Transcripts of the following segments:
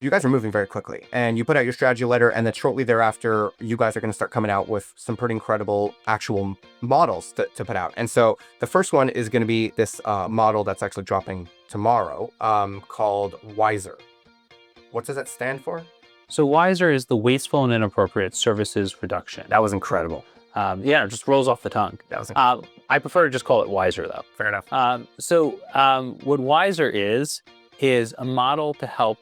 you guys are moving very quickly, and you put out your strategy letter, and then shortly thereafter, you guys are going to start coming out with some pretty incredible actual models to put out. And so the first one is going to be this model that's actually dropping tomorrow, called WISeR. What does that stand for? So WISeR is the Wasteful and Inappropriate Services Reduction. That was incredible. Yeah, it just rolls off the tongue. That was incredible. I prefer to just call it WISeR, though. Fair enough. What WISeR is a model to help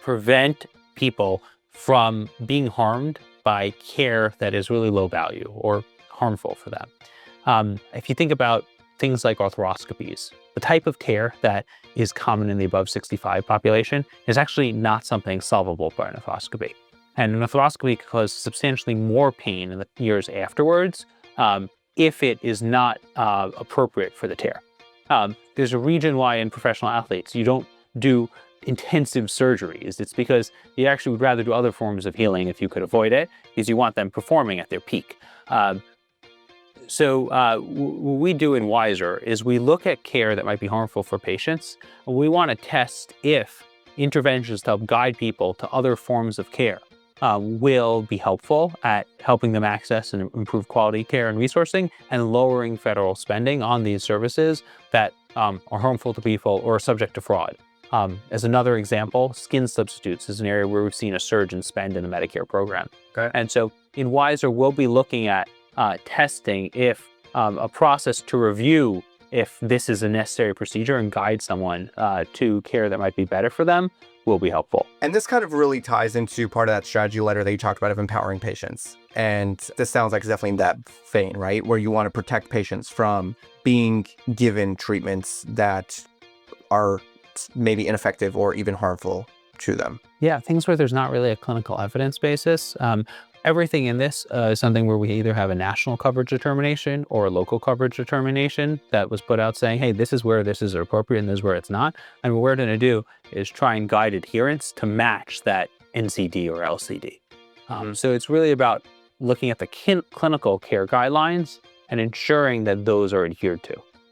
prevent people from being harmed by care that is really low value or harmful for them. If you think about things like arthroscopies, the type of care that is common in the above 65 population is actually not something solvable by an arthroscopy. And an arthroscopy can cause substantially more pain in the years afterwards if it is not appropriate for the tear. There's a reason why in professional athletes you don't do intensive surgeries. It's because you actually would rather do other forms of healing if you could avoid it, because you want them performing at their peak. What we do in WISeR is we look at care that might be harmful for patients, and we want to test if interventions to help guide people to other forms of care will be helpful at helping them access and improve quality care and resourcing, and lowering federal spending on these services that are harmful to people or are subject to fraud. As another example, skin substitutes is an area where we've seen a surge in spend in the Medicare program. Okay. And so in WISeR, we'll be looking at testing if a process to review if this is a necessary procedure and guide someone to care that might be better for them will be helpful. And this kind of really ties into part of that strategy letter that you talked about of empowering patients. And this sounds like it's definitely in that vein, right? Where you want to protect patients from being given treatments that are maybe ineffective or even harmful to them. Yeah, things where there's not really a clinical evidence basis. Everything in this is something where we either have a national coverage determination or a local coverage determination that was put out saying, hey, this is where this is appropriate and this is where it's not. And what we're going to do is try and guide adherence to match that NCD or LCD. So it's really about looking at the clinical care guidelines and ensuring that those are adhered to.